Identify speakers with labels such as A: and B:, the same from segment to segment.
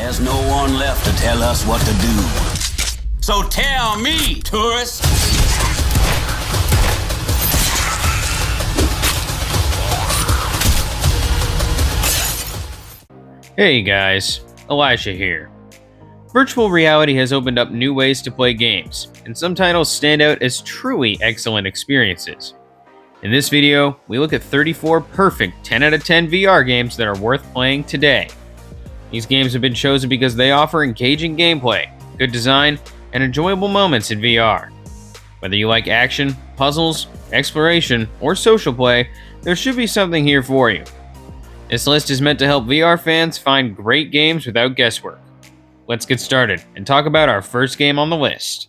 A: There's no one left to tell us what to do. So tell me, tourist.
B: Hey guys, Elijah here. Virtual reality has opened up new ways to play games, and some titles stand out as truly excellent experiences. In this video, we look at 34 perfect 10 out of 10 VR games that are worth playing today. These games have been chosen because they offer engaging gameplay, good design, and enjoyable moments in VR. Whether you like action, puzzles, exploration, or social play, there should be something here for you. This list is meant to help VR fans find great games without guesswork. Let's get started and talk about our first game on the list.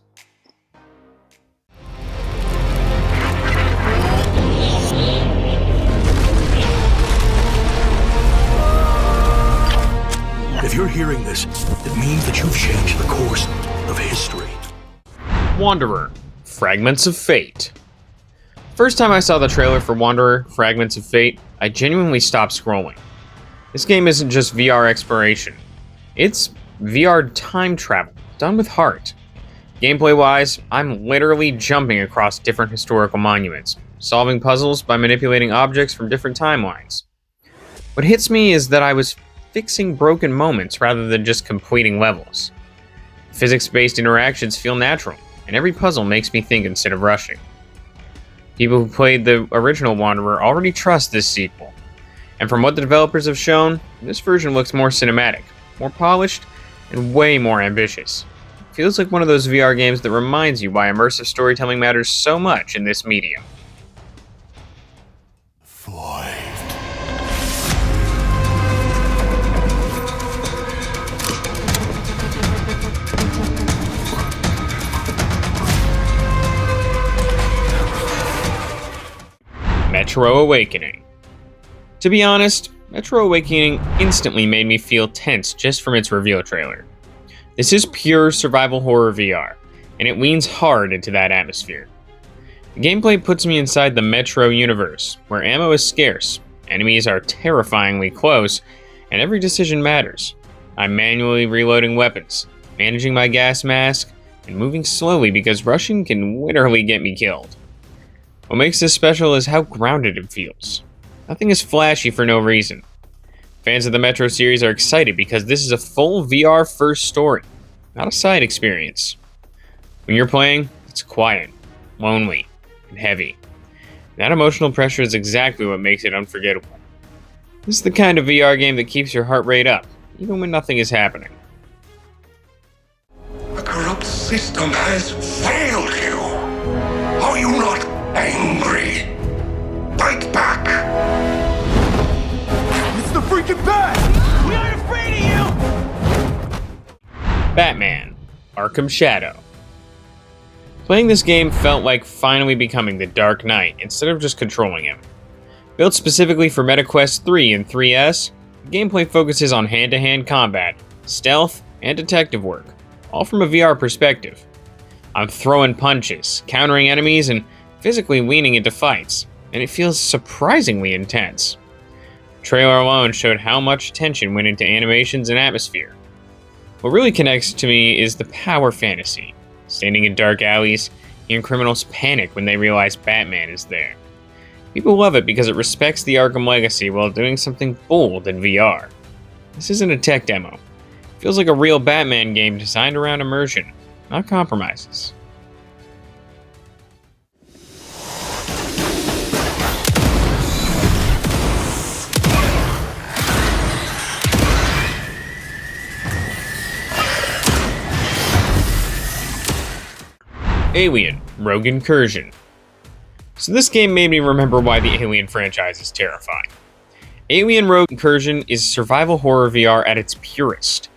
C: If you're hearing this, it means that you've changed the course of history.
D: Wanderer, Fragments of Fate. First time I saw the trailer for Wanderer, Fragments of Fate, I genuinely stopped scrolling. This game isn't just VR exploration. It's VR time travel, done with heart. Gameplay-wise, I'm literally jumping across different historical monuments, solving puzzles by manipulating objects from different timelines. What hits me is that I was fixing broken moments rather than just completing levels. Physics-based interactions feel natural, and every puzzle makes me think instead of rushing. People who played the original Wanderer already trust this sequel, and from what the developers have shown, this version looks more cinematic, more polished, and way more ambitious. It feels like one of those VR games that reminds you why immersive storytelling matters so much in this medium. Metro Awakening. To be honest, Metro Awakening instantly made me feel tense just from its reveal trailer. This is pure survival horror VR, and it leans hard into that atmosphere. The gameplay puts me inside the Metro universe, where ammo is scarce, enemies are terrifyingly close, and every decision matters. I'm manually reloading weapons, managing my gas mask, and moving slowly because rushing can literally get me killed. What makes this special is how grounded it feels. Nothing is flashy for no reason. Fans of the Metro series are excited because this is a full VR first story, not a side experience. When you're playing, it's quiet, lonely, and heavy. That emotional pressure is exactly what makes it unforgettable. This is the kind of VR game that keeps your heart rate up, even when nothing is happening.
C: A corrupt system has failed you. Are you not angry? Fight back! It's the freaking bat! We aren't afraid of you!
D: Batman, Arkham Shadow. Playing this game felt like finally becoming the Dark Knight instead of just controlling him. Built specifically for MetaQuest 3 and 3S, the gameplay focuses on hand-to-hand combat, stealth, and detective work, all from a VR perspective. I'm throwing punches, countering enemies, and physically leaning into fights, and it feels surprisingly intense. The trailer alone showed how much attention went into animations and atmosphere. What really connects to me is the power fantasy. Standing in dark alleys, hearing criminals panic when they realize Batman is there. People love it because it respects the Arkham legacy while doing something bold in VR. This isn't a tech demo. It feels like a real Batman game designed around immersion, not compromises. Alien, Rogue Incursion. So this game made me remember why the Alien franchise is terrifying. Alien Rogue Incursion is survival horror VR at its purest.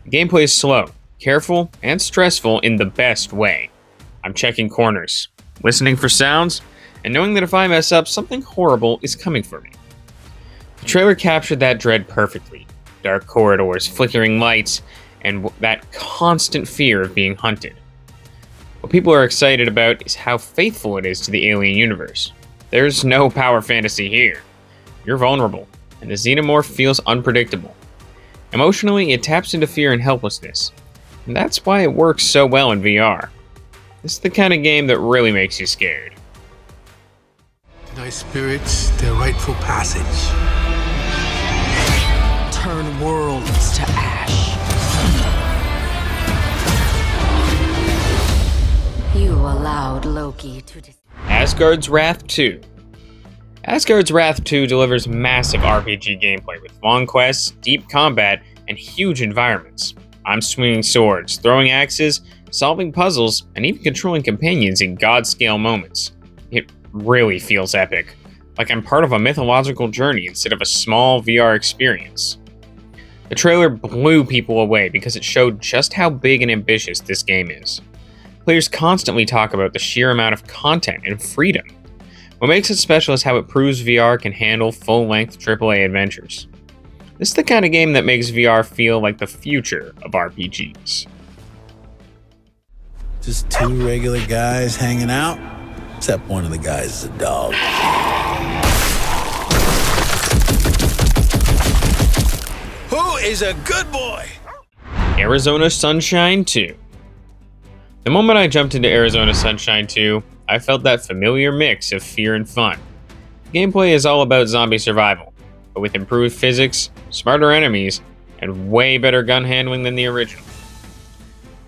D: The gameplay is slow, careful, and stressful in the best way. I'm checking corners, listening for sounds, and knowing that if I mess up, something horrible is coming for me. The trailer captured that dread perfectly. Dark corridors, flickering lights, and that constant fear of being hunted. What people are excited about is how faithful it is to the Alien universe. There's no power fantasy here. You're vulnerable, and the xenomorph feels unpredictable. Emotionally, it taps into fear and helplessness, and that's why it works so well in VR. This is the kind of game that really makes you scared.
E: Deny spirits their rightful passage.
F: Turn worlds to ash.
G: You allowed Loki to...
D: Asgard's Wrath 2. Asgard's Wrath 2 delivers massive RPG gameplay with long quests, deep combat, and huge environments. I'm swinging swords, throwing axes, solving puzzles, and even controlling companions in god-scale moments. It really feels epic, like I'm part of a mythological journey instead of a small VR experience. The trailer blew people away because it showed just how big and ambitious this game is. Players constantly talk about the sheer amount of content and freedom. What makes it special is how it proves VR can handle full-length AAA adventures. This is the kind of game that makes VR feel like the future of RPGs.
H: Just two regular guys hanging out, except one of the guys is a dog. Who is a good boy?
D: Arizona Sunshine 2. The moment I jumped into Arizona Sunshine 2, I felt that familiar mix of fear and fun. The gameplay is all about zombie survival, but with improved physics, smarter enemies, and way better gun handling than the original.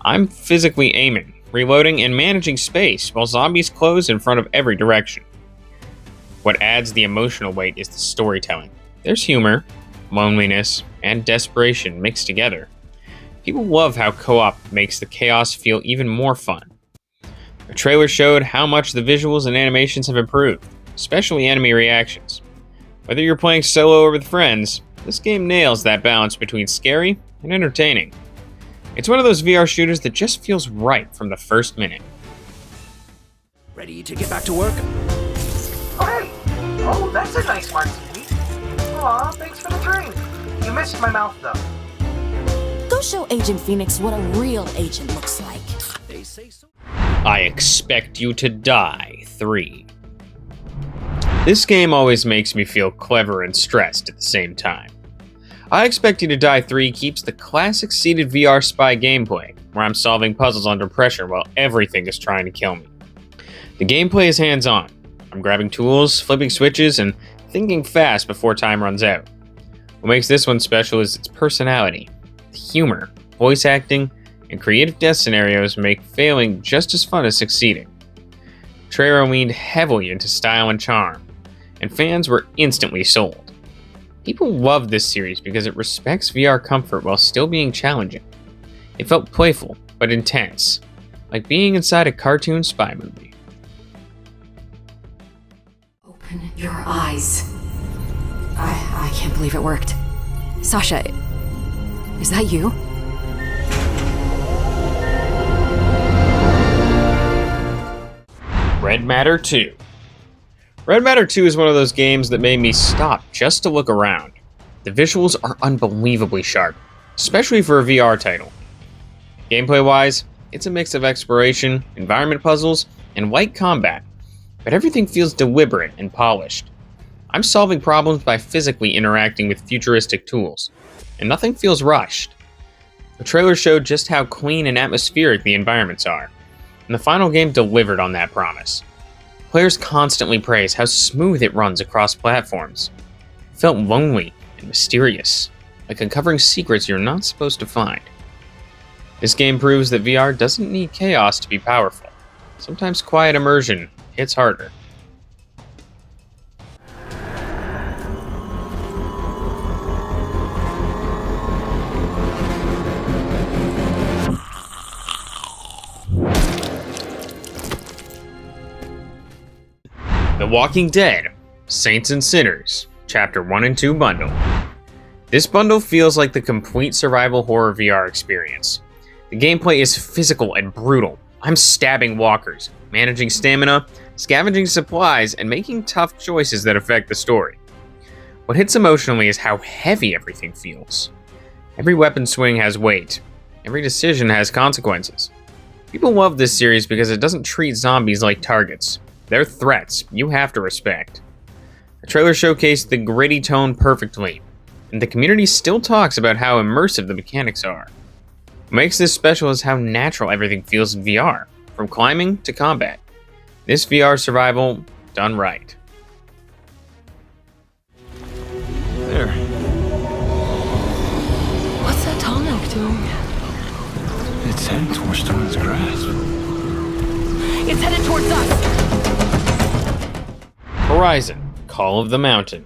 D: I'm physically aiming, reloading, and managing space while zombies close in front of every direction. What adds the emotional weight is the storytelling. There's humor, loneliness, and desperation mixed together. People love how co-op makes the chaos feel even more fun. The trailer showed how much the visuals and animations have improved, especially enemy reactions. Whether you're playing solo or with friends, this game nails that balance between scary and entertaining. It's one of those VR shooters that just feels right from the first minute.
F: Ready to get back to work?
I: Oh, hey! Oh, that's a nice smart TV. Aw, thanks for the drink. You missed my mouth, though.
J: Go show Agent Phoenix what a real agent looks like.
F: They say so.
D: I Expect You to Die 3. This game always makes me feel clever and stressed at the same time. I Expect You to Die 3 keeps the classic seated VR spy gameplay, where I'm solving puzzles under pressure while everything is trying to kill me. The gameplay is hands-on. I'm grabbing tools, flipping switches, and thinking fast before time runs out. What makes this one special is its personality. The humor, voice acting, and creative death scenarios make failing just as fun as succeeding. Trailer leaned heavily into style and charm, and fans were instantly sold. People love this series because it respects VR comfort while still being challenging. It felt playful, but intense, like being inside a cartoon spy movie.
G: Open your eyes. I can't believe it worked. Sasha, is that you?
D: Red Matter 2. Red Matter 2 is one of those games that made me stop just to look around. The visuals are unbelievably sharp, especially for a VR title. Gameplay-wise, it's a mix of exploration, environment puzzles, and light combat, but everything feels deliberate and polished. I'm solving problems by physically interacting with futuristic tools, and nothing feels rushed. The trailer showed just how clean and atmospheric the environments are, and the final game delivered on that promise. Players constantly praise how smooth it runs across platforms. It felt lonely and mysterious, like uncovering secrets you're not supposed to find. This game proves that VR doesn't need chaos to be powerful. Sometimes quiet immersion hits harder. The Walking Dead, Saints and Sinners, Chapter 1 and 2 bundle. This bundle feels like the complete survival horror VR experience. The gameplay is physical and brutal. I'm stabbing walkers, managing stamina, scavenging supplies, and making tough choices that affect the story. What hits emotionally is how heavy everything feels. Every weapon swing has weight. Every decision has consequences. People love this series because it doesn't treat zombies like targets. They're threats you have to respect. The trailer showcased the gritty tone perfectly. and the community still talks about how immersive the mechanics are. What makes this special is how natural everything feels in VR, from climbing to combat. This VR survival done right.
K: There.
G: What's that tall neck doing?
K: It's heading towards Storm's grasp.
G: It's headed towards us!
D: Horizon, Call of the Mountain.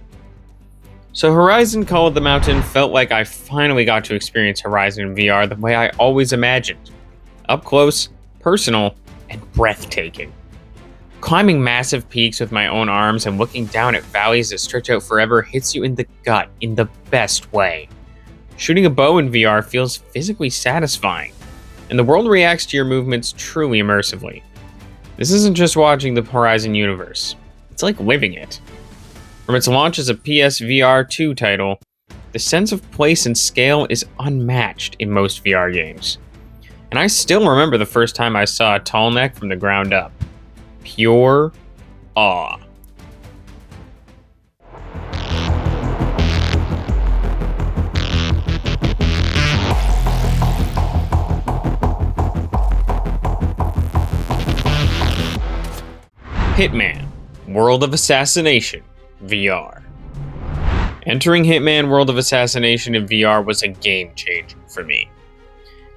D: So Horizon Call of the Mountain felt like I finally got to experience Horizon in VR the way I always imagined. Up close, personal, and breathtaking. Climbing massive peaks with my own arms and looking down at valleys that stretch out forever hits you in the gut in the best way. Shooting a bow in VR feels physically satisfying, and the world reacts to your movements truly immersively. This isn't just watching the Horizon universe, it's like living it. From its launch as a PSVR 2 title, the sense of place and scale is unmatched in most VR games. And I still remember the first time I saw a tall neck from the ground up. Pure awe. Hitman, World of Assassination, VR. Entering Hitman World of Assassination in VR was a game changer for me.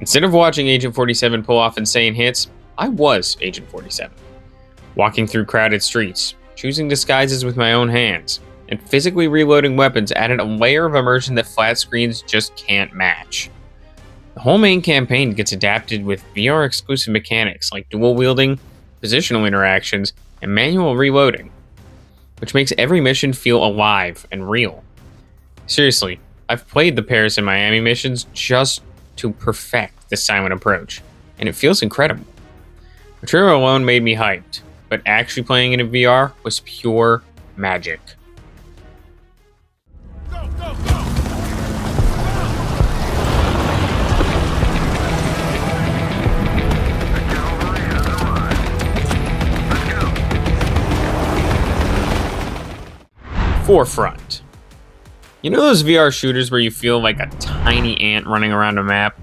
D: Instead of watching Agent 47 pull off insane hits, I was Agent 47. Walking through crowded streets, choosing disguises with my own hands, and physically reloading weapons added a layer of immersion that flat screens just can't match. The whole main campaign gets adapted with VR exclusive mechanics like dual wielding, positional interactions, and manual reloading, which makes every mission feel alive and real. Seriously, I've played the Paris and Miami missions just to perfect the silent approach, and it feels incredible. The trailer alone made me hyped, but actually playing it in VR was pure magic. Forefront. You know those VR shooters where you feel like a tiny ant running around a map?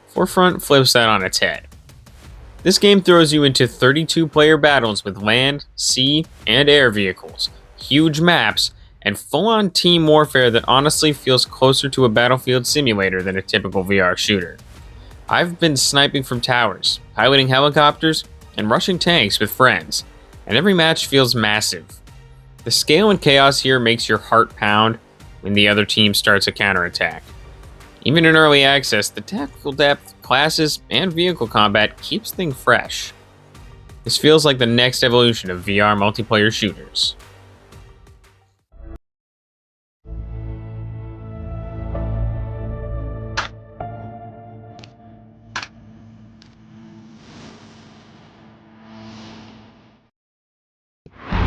D: Forefront flips that on its head. This game throws you into 32-player battles with land, sea, and air vehicles, huge maps, and full-on team warfare that honestly feels closer to a battlefield simulator than a typical VR shooter. I've been sniping from towers, piloting helicopters, and rushing tanks with friends, and every match feels massive. The scale and chaos here makes your heart pound when the other team starts a counterattack. Even in early access, the tactical depth, classes, and vehicle combat keeps things fresh. This feels like the next evolution of VR multiplayer shooters.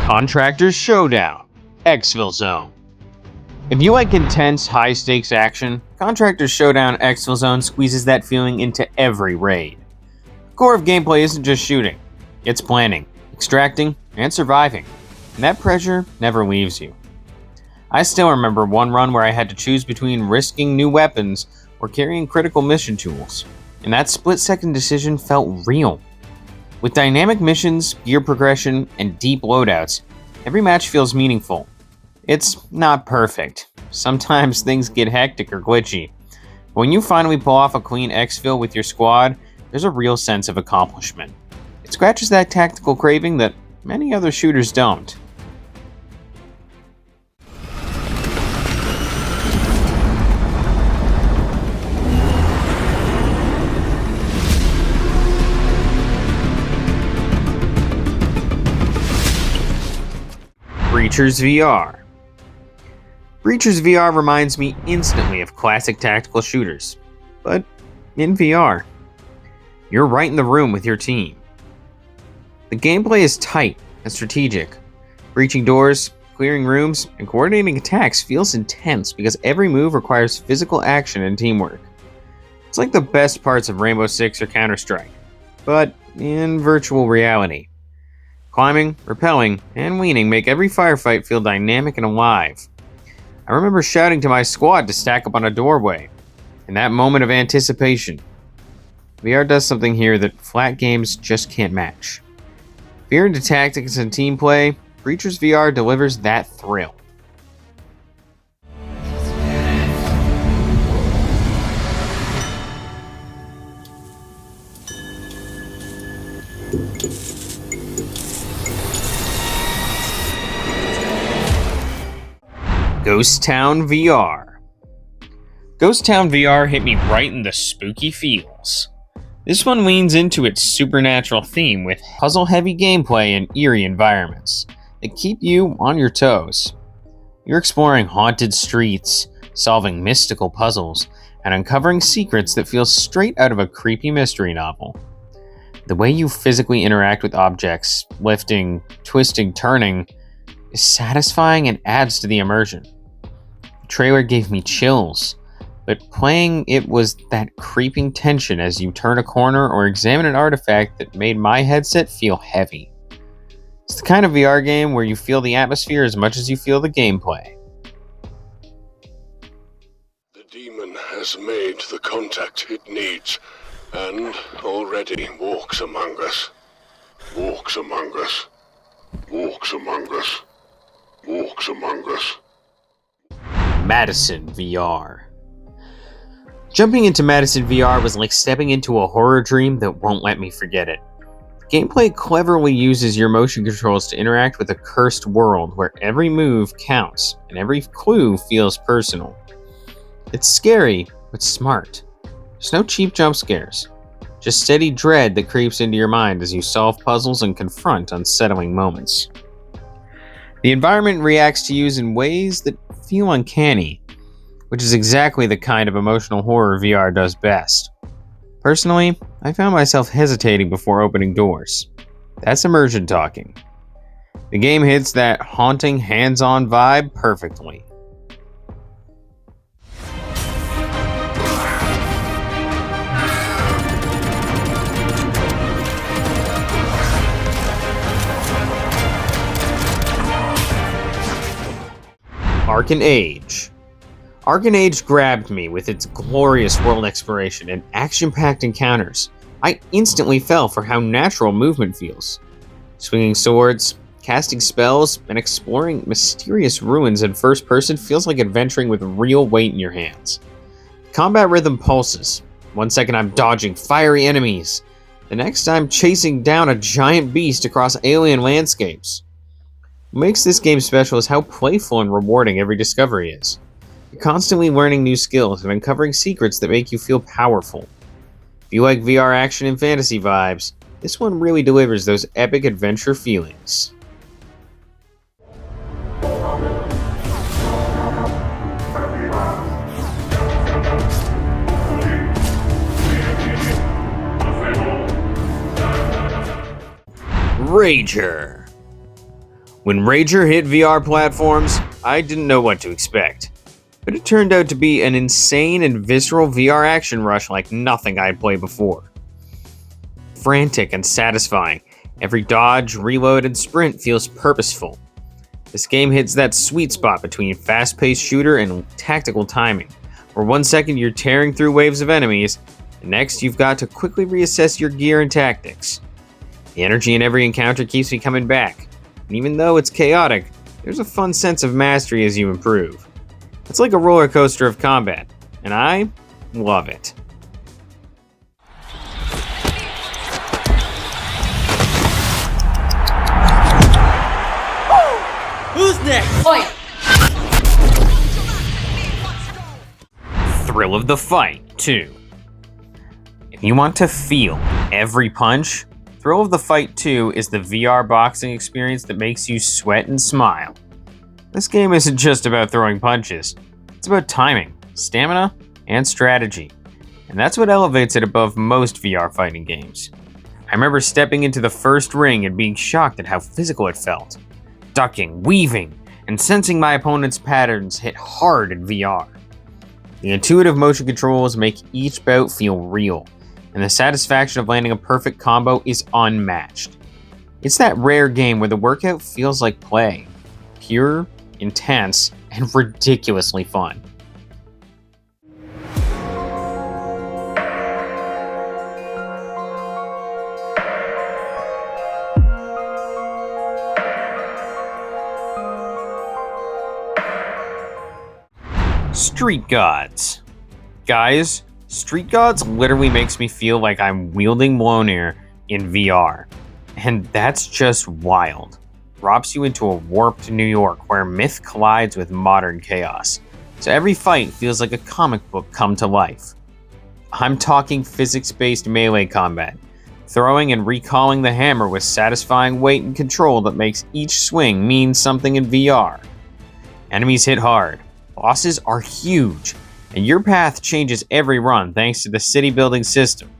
D: Contractors Showdown, Exfil Zone. If you like intense, high-stakes action, Contractors Showdown Exfil Zone squeezes that feeling into every raid. The core of gameplay isn't just shooting, it's planning, extracting, and surviving, and that pressure never leaves you. I still remember one run where I had to choose between risking new weapons or carrying critical mission tools, and that split-second decision felt real. With dynamic missions, gear progression, and deep loadouts, every match feels meaningful. It's not perfect. Sometimes things get hectic or glitchy. But when you finally pull off a clean exfil with your squad, there's a real sense of accomplishment. It scratches that tactical craving that many other shooters don't. Breachers VR. Breachers VR reminds me instantly of classic tactical shooters, but in VR. You're right in the room with your team. The gameplay is tight and strategic. Breaching doors, clearing rooms, and coordinating attacks feels intense because every move requires physical action and teamwork. It's like the best parts of Rainbow Six or Counter-Strike, but in virtual reality. Climbing, rappelling, and leaning make every firefight feel dynamic and alive.
B: I remember shouting to my squad to stack up on a doorway. In that moment of anticipation, VR does something here that flat games just can't match. If you're into tactics and team play, Breachers VR delivers that thrill. Ghost Town VR. Ghost Town VR hit me right in the spooky feels. This one leans into its supernatural theme with puzzle-heavy gameplay and eerie environments that keep you on your toes. You're exploring haunted streets, solving mystical puzzles, and uncovering secrets that feel straight out of a creepy mystery novel. The way you physically interact with objects, lifting, twisting, turning, is satisfying and adds to the immersion. The trailer gave me chills, but playing it was that creeping tension as you turn a corner or examine an artifact that made my headset feel heavy. It's the kind of VR game where you feel the atmosphere as much as you feel the gameplay.
C: The demon has made the contact it needs, and already walks among us. Walks among us. Walks among us. Walks among us.
B: Madison VR. Jumping into Madison VR was like stepping into a horror dream that won't let me forget it. Gameplay cleverly uses your motion controls to interact with a cursed world where every move counts and every clue feels personal. It's scary, but smart. There's no cheap jump scares, just steady dread that creeps into your mind as you solve puzzles and confront unsettling moments. The environment reacts to you in ways that feel uncanny, which is exactly the kind of emotional horror VR does best. Personally, I found myself hesitating before opening doors. That's immersion talking. The game hits that haunting, hands-on vibe perfectly. Arken Age. Arken Age grabbed me with its glorious world exploration and action-packed encounters. I instantly fell for how natural movement feels. Swinging swords, casting spells, and exploring mysterious ruins in first person feels like adventuring with real weight in your hands. Combat rhythm pulses. 1 second I'm dodging fiery enemies. The next I'm chasing down a giant beast across alien landscapes. What makes this game special is how playful and rewarding every discovery is. You're constantly learning new skills and uncovering secrets that make you feel powerful. If you like VR action and fantasy vibes, this one really delivers those epic adventure feelings. Rager. When Rager hit VR platforms, I didn't know what to expect. But it turned out to be an insane and visceral VR action rush like nothing I had played before. Frantic and satisfying, every dodge, reload, and sprint feels purposeful. This game hits that sweet spot between fast-paced shooter and tactical timing, where 1 second you're tearing through waves of enemies, the next you've got to quickly reassess your gear and tactics. The energy in every encounter keeps me coming back, and even though it's chaotic, there's a fun sense of mastery as you improve. It's like a roller coaster of combat, and I love it.
F: Who's next? Fight!
B: Thrill of the Fight 2. If you want to feel every punch, Thrill of the Fight 2 is the VR boxing experience that makes you sweat and smile. This game isn't just about throwing punches, it's about timing, stamina, and strategy. And that's what elevates it above most VR fighting games. I remember stepping into the first ring and being shocked at how physical it felt. Ducking, weaving, and sensing my opponent's patterns hit hard in VR. The intuitive motion controls make each bout feel real, and the satisfaction of landing a perfect combo is unmatched. It's that rare game where the workout feels like play. Pure, intense,
D: and ridiculously fun. Street Gods. Guys, Street Gods literally makes me feel like I'm wielding Mjolnir in VR. And that's just wild. Drops you into a warped New York where myth collides with modern chaos. So every fight feels like a comic book come to life. I'm talking physics-based melee combat. Throwing and recalling the hammer with satisfying weight and control that makes each swing mean something in VR. Enemies hit hard. Bosses are huge, and your path changes every run thanks to the city building system.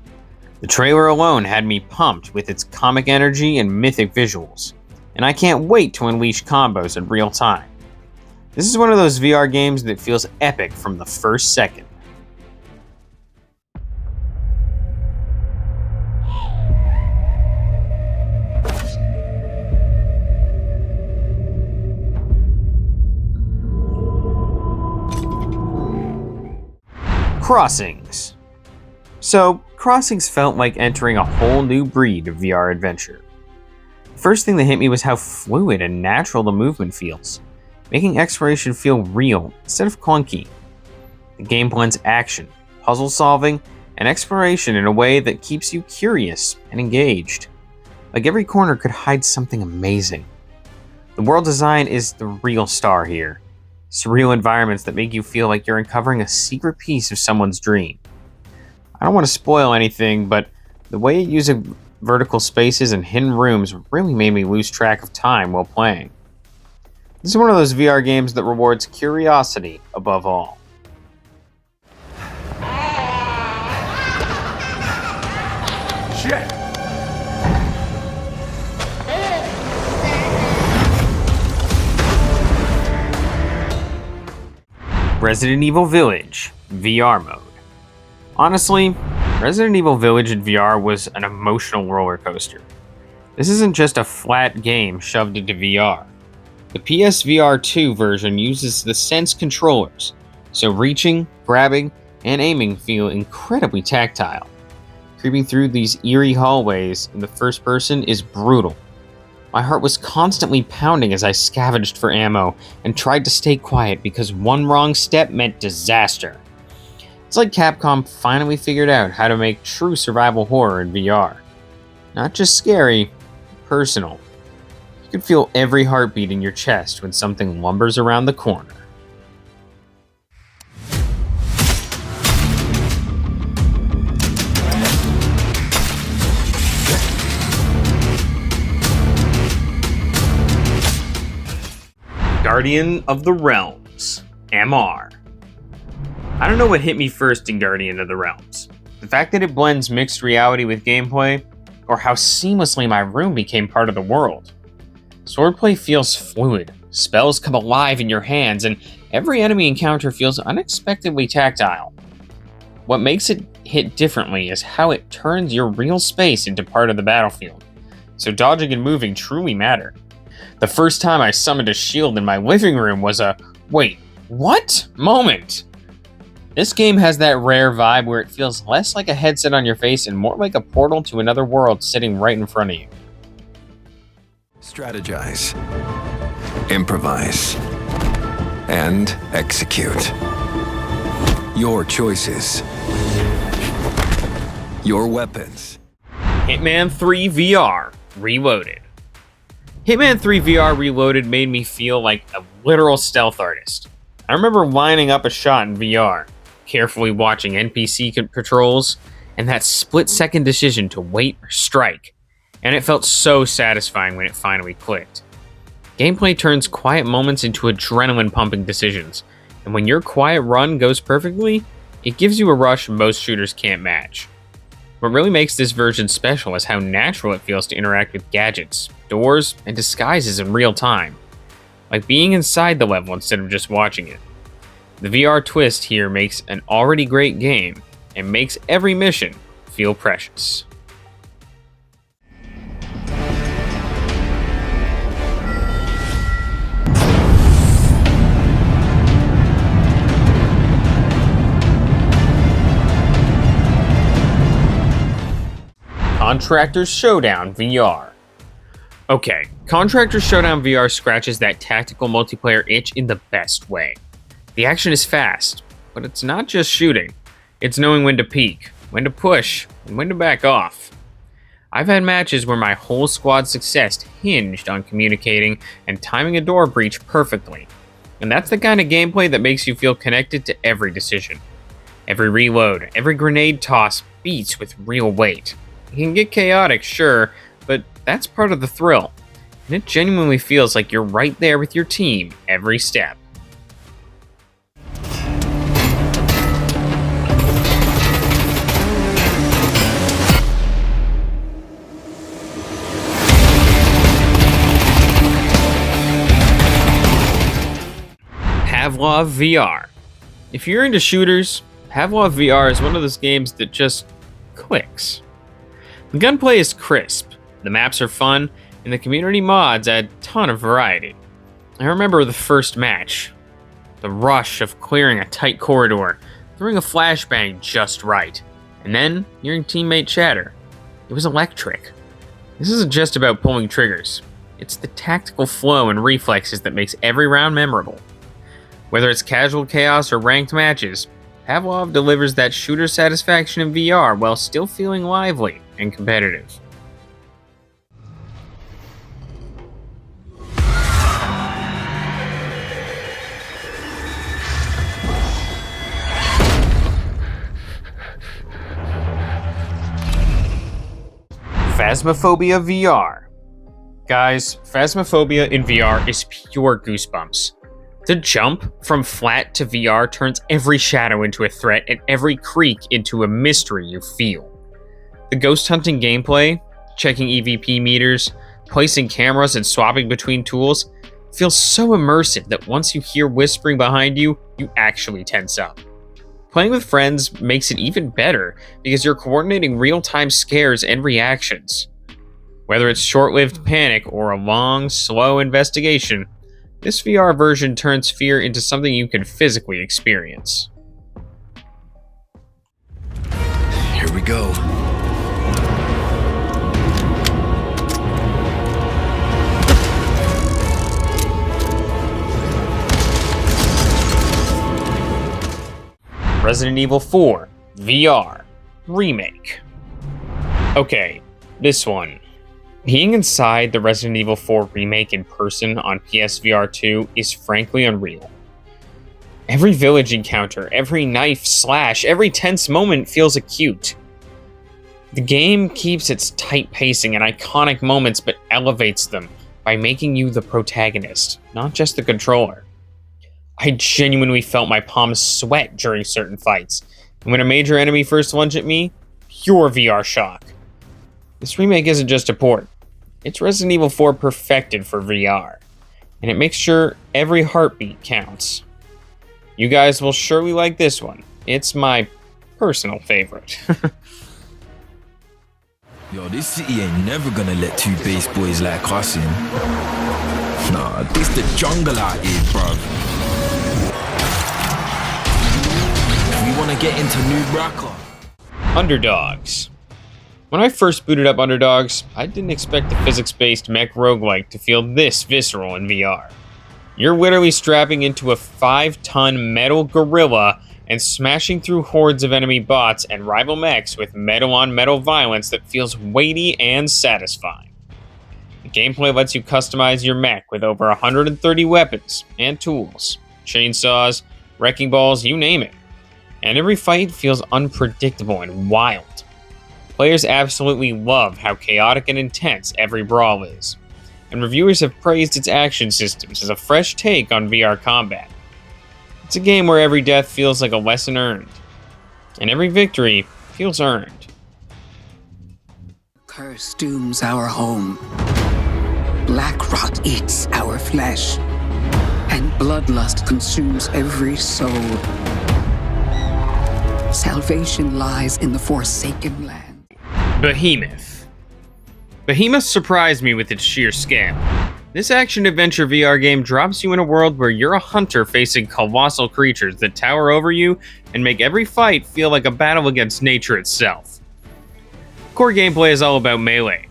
D: The trailer alone had me pumped with its comic energy and mythic visuals, and I can't wait to unleash combos in real time. This is one of those VR games that feels epic from the first second. Crossings. So, Crossings felt like entering a whole new breed of VR adventure. The first thing that hit me was how fluid and natural the movement feels, making exploration feel real instead of clunky. The game blends action, puzzle solving, and exploration in a way that keeps you curious and engaged. Like every corner could hide something amazing. The world design is the real star here. Surreal environments that make you feel like you're uncovering a secret piece of someone's dream. I don't want to spoil anything, but the way it uses vertical spaces and hidden rooms really made me lose track of time while playing. This is one of those VR games that rewards curiosity above all.
K: Shit!
D: Resident Evil Village VR mode. Honestly, Resident Evil Village in VR was an emotional roller coaster. This isn't just a flat game shoved into VR. The PSVR 2 version uses the Sense controllers, so reaching, grabbing, and aiming feel incredibly tactile. Creeping through these eerie hallways in the first person is brutal. My heart was constantly pounding as I scavenged for ammo and tried to stay quiet because one wrong step meant disaster. It's like Capcom finally figured out how to make true survival horror in VR. Not just scary, personal. You could feel every heartbeat in your chest when something lumbers around the corner. Guardian of the Realms, MR. I don't know what hit me first in Guardian of the Realms. The fact that it blends mixed reality with gameplay, or how seamlessly my room became part of the world. Swordplay feels fluid, spells come alive in your hands, and every enemy encounter feels unexpectedly tactile. What makes it hit differently is how it turns your real space into part of the battlefield, so dodging and moving truly matter. The first time I summoned a shield in my living room was a, wait, what? Moment. This game has that rare vibe where it feels less like a headset on your face and more like a portal to another world sitting right in front of you.
L: Strategize, improvise, and execute. Your choices. Your weapons.
D: Hitman 3 VR Reloaded. Hitman 3 VR Reloaded made me feel like a literal stealth artist. I remember lining up a shot in VR, carefully watching NPC patrols, and that split-second decision to wait or strike, and it felt so satisfying when it finally clicked. Gameplay turns quiet moments into adrenaline-pumping decisions, and when your quiet run goes perfectly, it gives you a rush most shooters can't match. What really makes this version special is how natural it feels to interact with gadgets, doors, and disguises in real time, like being inside the level instead of just watching it. The VR twist here makes an already great game and makes every mission feel precious. Contractors Showdown VR. Okay, Contractors Showdown VR scratches that tactical multiplayer itch in the best way. The action is fast, but it's not just shooting. It's knowing when to peek, when to push, and when to back off. I've had matches where my whole squad's success hinged on communicating and timing a door breach perfectly. And that's the kind of gameplay that makes you feel connected to every decision. Every reload, every grenade toss beats with real weight. It can get chaotic, sure, but that's part of the thrill. And it genuinely feels like you're right there with your team every step. Pavlov VR. If you're into shooters, Pavlov VR is one of those games that just clicks. The gunplay is crisp, the maps are fun, and the community mods add a ton of variety. I remember the first match. The rush of clearing a tight corridor, throwing a flashbang just right, and then hearing teammate chatter. It was electric. This isn't just about pulling triggers. It's the tactical flow and reflexes that makes every round memorable. Whether it's casual chaos or ranked matches, Pavlov delivers that shooter satisfaction in VR while still feeling lively and competitive. Phasmophobia VR. Guys, Phasmophobia in VR is pure goosebumps. The jump from flat to VR turns every shadow into a threat and every creak into a mystery you feel. The ghost hunting gameplay, checking EVP meters, placing cameras and swapping between tools, feels so immersive that once you hear whispering behind you, you actually tense up. Playing with friends makes it even better because you're coordinating real-time scares and reactions. Whether it's short-lived panic or a long, slow investigation, this VR version turns fear into something you can physically experience.
L: Here we go.
D: Resident Evil 4 VR Remake. Okay, this one. Being inside the Resident Evil 4 Remake in person on PSVR 2 is frankly unreal. Every village encounter, every knife slash, every tense moment feels acute. The game keeps its tight pacing and iconic moments but elevates them by making you the protagonist, not just the controller. I genuinely felt my palms sweat during certain fights, and when a major enemy first lunged at me, pure VR shock. This remake isn't just a port. It's Resident Evil 4 perfected for VR, and it makes sure every heartbeat counts. You guys will surely like this one. It's my personal favorite.
K: Yo, this city ain't never gonna let two base boys like us in. Nah, this the jungle out here, bruv. We wanna get into New Braca.
D: Underdogs. When I first booted up Underdogs, I didn't expect the physics-based mech roguelike to feel this visceral in VR. You're literally strapping into a 5-ton metal gorilla and smashing through hordes of enemy bots and rival mechs with metal-on-metal violence that feels weighty and satisfying. The gameplay lets you customize your mech with over 130 weapons and tools, chainsaws, wrecking balls, you name it. And every fight feels unpredictable and wild. Players absolutely love how chaotic and intense every brawl is, and reviewers have praised its action systems as a fresh take on VR combat. It's a game where every death feels like a lesson earned, and every victory feels earned.
M: Curse dooms our home. Black rot eats our flesh, and bloodlust consumes every soul. Salvation lies in the Forsaken Land.
D: Behemoth. Behemoth surprised me with its sheer scale. This action-adventure VR game drops you in a world where you're a hunter facing colossal creatures that tower over you and make every fight feel like a battle against nature itself.
B: core gameplay is all about melee.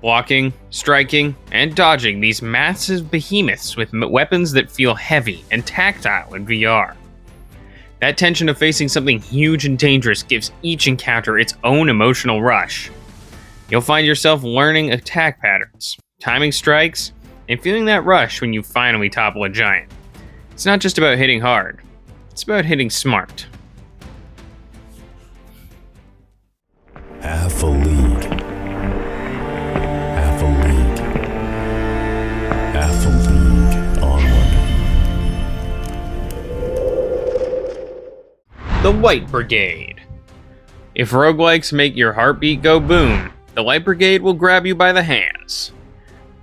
B: Blocking, striking, and dodging these massive behemoths with weapons that feel heavy and tactile in VR. That tension of facing something huge and dangerous gives each encounter its own emotional rush. You'll find yourself learning attack patterns, timing strikes, and feeling that rush when you finally topple a giant. It's not just about hitting hard, it's about hitting smart.
H: Half a league. Half a league. Half a league onward.
B: The Light Brigade. If roguelikes make your heartbeat go boom, the Light Brigade will grab you by the hands.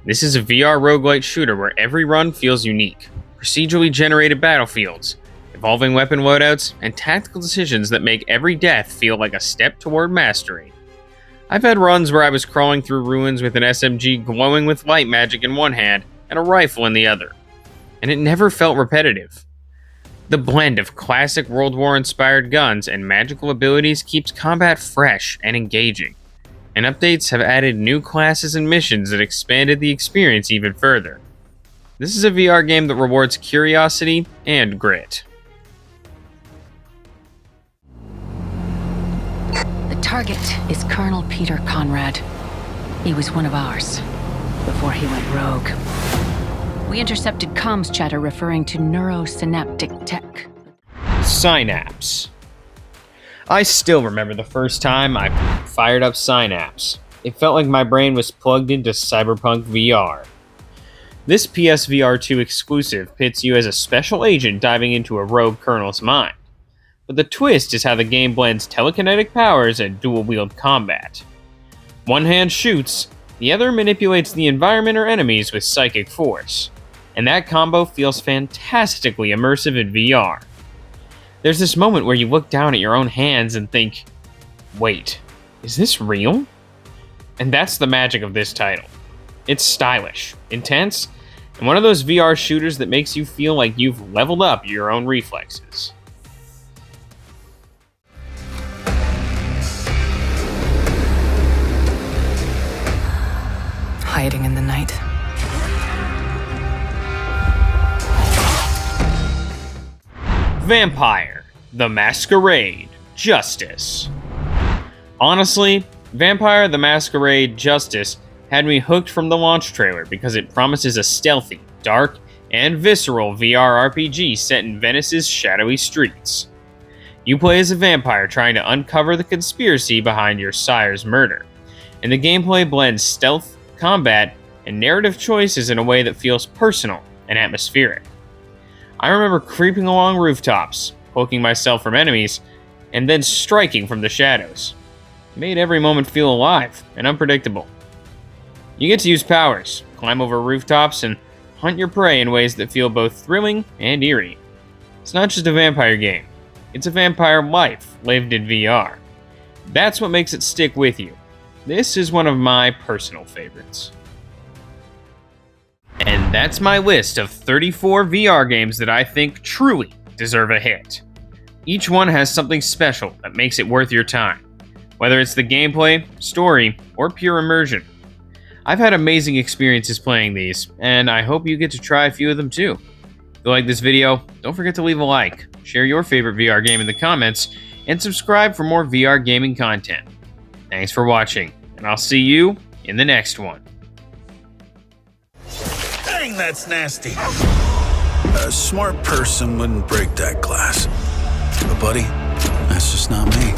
B: This is a VR roguelite shooter where every run feels unique. Procedurally generated battlefields, evolving weapon loadouts, and tactical decisions that make every death feel like a step toward mastery. I've had runs where I was crawling through ruins with an SMG glowing with light magic in one hand and a rifle in the other, and it never felt repetitive. The blend of classic World War-inspired guns and magical abilities keeps combat fresh and engaging, and updates have added new classes and missions that expanded the experience even further. This is a VR game that rewards curiosity and grit.
G: The target is Colonel Peter Conrad. He was one of ours before he went rogue. We intercepted comms chatter referring to neurosynaptic tech.
B: Synapse. I still remember the first time I fired up Synapse. It felt like my brain was plugged into Cyberpunk VR. This PSVR 2 exclusive pits you as a special agent diving into a rogue colonel's mind. But the twist is how the game blends telekinetic powers and dual-wield combat. One hand shoots, the other manipulates the environment or enemies with psychic force. And that combo feels fantastically immersive in VR. There's this moment where you look down at your own hands and think, wait, is this real? And that's the magic of this title. It's stylish, intense, and one of those VR shooters that makes you feel like you've leveled up your own reflexes.
G: Hiding in the night.
B: Vampire, the Masquerade, Justice. Honestly, Vampire the Masquerade Justice had me hooked from the launch trailer because it promises a stealthy, dark, and visceral VR RPG set in Venice's shadowy streets. You play as a vampire trying to uncover the conspiracy behind your sire's murder, and the gameplay blends stealth, combat, and narrative choices in a way that feels personal and atmospheric. I remember creeping along rooftops, poking myself from enemies, and then striking from the shadows. It made every moment feel alive and unpredictable. You get to use powers, climb over rooftops, and hunt your prey in ways that feel both thrilling and eerie. It's not just a vampire game, it's a vampire life lived in VR. That's what makes it stick with you. This is one of my personal favorites. And that's my list of 34 VR games that I think truly deserve a hit. Each one has something special that makes it worth your time, whether it's the gameplay, story, or pure immersion. I've had amazing experiences playing these, and I hope you get to try a few of them too. If you like this video, don't forget to leave a like, share your favorite VR game in the comments, and subscribe for more VR gaming content. Thanks for watching, and I'll see you in the next one.
H: Dang, that's nasty. A smart person wouldn't break that glass. But buddy, that's just not me.